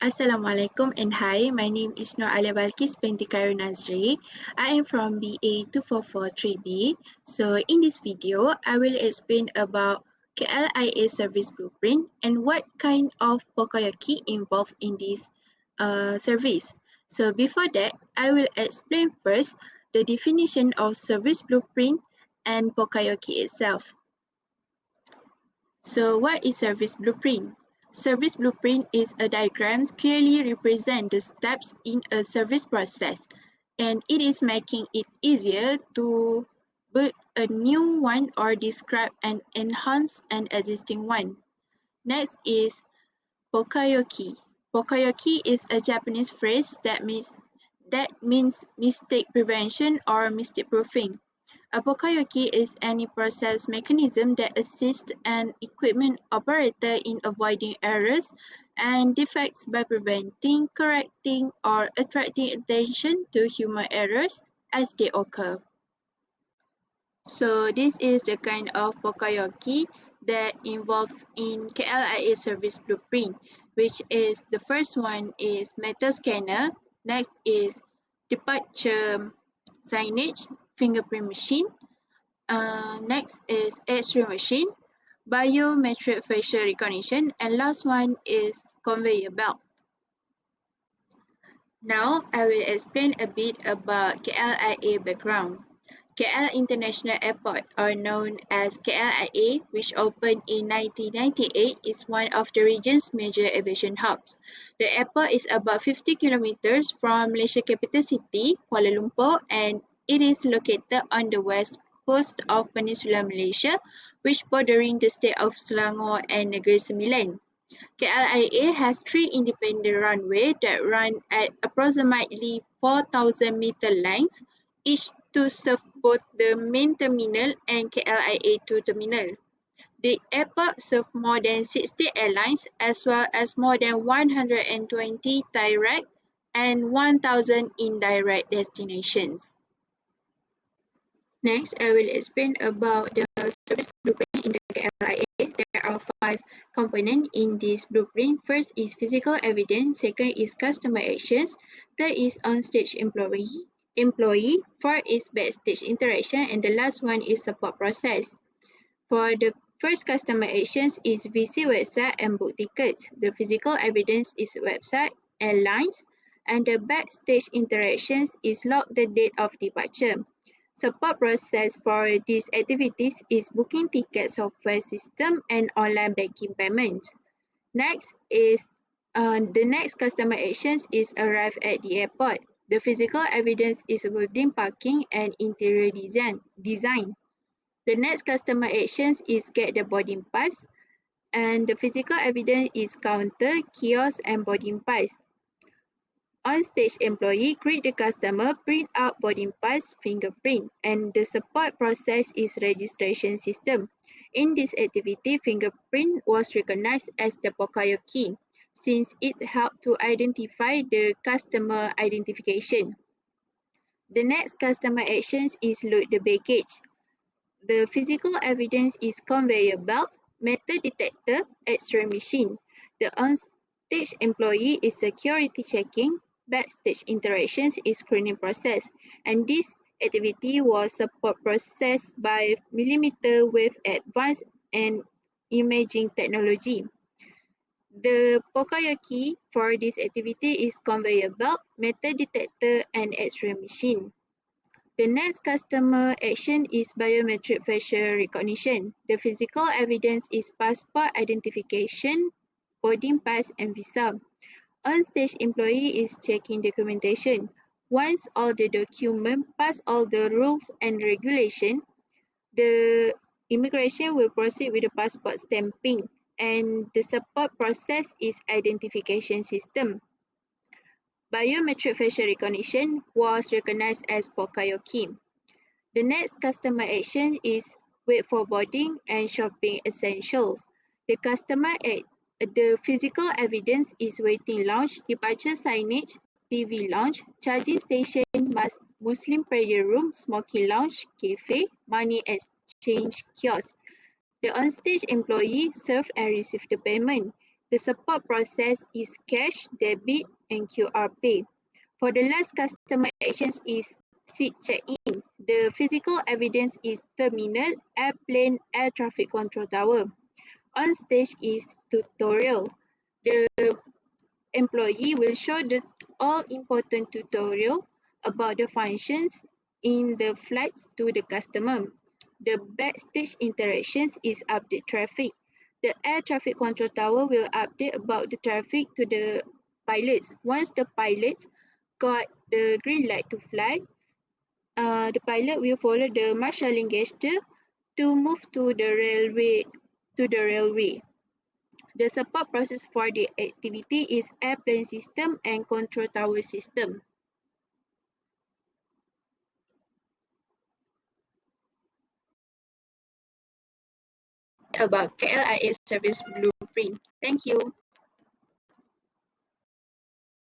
Assalamualaikum and hi, my name is Nur Alia Balkis binti Khairul Nazri. I am from BA 2443B. So in this video, I will explain about KLIA service blueprint and what kind of Pokayoki involved in this service. So before that, I will explain first the definition of service blueprint and Pokayoki itself. So what is service blueprint? Service blueprint is a diagram clearly represent the steps in a service process, and it is making it easier to build a new one or describe and enhance an existing one. Next is Pokayoki. Pokayoki is a Japanese phrase that means mistake prevention or mistake proofing. A Pokayoki is any process mechanism that assists an equipment operator in avoiding errors and defects by preventing, correcting, or attracting attention to human errors as they occur. So this is the kind of Pokayoki that involved in KLIA service blueprint, which is the first one is metal scanner, next is departure signage, fingerprint machine, next is X-ray machine, biometric facial recognition, and last one is conveyor belt. Now I will explain a bit about KLIA background. KL International Airport, or known as KLIA, which opened in 1998, is one of the region's major aviation hubs. The airport is about 50 kilometers from Malaysia capital city, Kuala Lumpur, and it is located on the west coast of Peninsular Malaysia, which bordering the state of Selangor and Negeri Sembilan. KLIA has three independent runways that run at approximately 4,000-meter lengths, each to serve both the main terminal and KLIA-2 terminal. The airport serves more than 60 airlines as well as more than 120 direct and 1,000 indirect destinations. Next, I will explain about the service blueprint in the KLIA. There are 5 components in this blueprint. First is physical evidence, second is customer actions, third is on-stage employee, fourth is backstage interaction, and the last one is support process. For the first customer actions is visit website and book tickets. The physical evidence is website, airlines, and the backstage interactions is log the date of departure. Support process for these activities is booking ticket software system and online banking payments. Next is the next customer actions is arrive at the airport. The physical evidence is building parking and interior design. The next customer actions is get the boarding pass, and the physical evidence is counter, kiosk, and boarding pass. On-stage employee greet the customer, print out boarding pass, fingerprint, and the support process is registration system. In this activity, fingerprint was recognized as the Pokayoki since it helped to identify the customer identification. The next customer actions is load the baggage. The physical evidence is conveyor belt, metal detector, X-ray machine. The on-stage employee is security checking, backstage interactions is screening process, and this activity was support processed by millimeter wave advanced and imaging technology. The Pokayoki for this activity is conveyor belt, metal detector, and X-ray machine. The next customer action is biometric facial recognition. The physical evidence is passport identification, boarding pass, and visa. On-stage employee is checking documentation. Once all the documents pass all the rules and regulations, the immigration will proceed with the passport stamping, and the support process is identification system. Biometric facial recognition was recognized as Pokayoki. The next customer action is wait for boarding and shopping essentials. The physical evidence is waiting lounge, departure signage, TV lounge, charging station, Muslim prayer room, smoking lounge, cafe, money exchange kiosk. The on-stage employee serve and receive the payment. The support process is cash, debit, and QR pay. For the last customer actions is seat check-in. The physical evidence is terminal, airplane, air traffic control tower. On stage is tutorial. The employee will show the all important tutorial about the functions in the flights to the customer. The backstage interactions is update traffic. The air traffic control tower will update about the traffic to the pilots. Once the pilots got the green light to fly, the pilot will follow the marshalling gesture to move to the railway. The support process for the activity is airplane system and control tower system. About KLIA service blueprint. Thank you.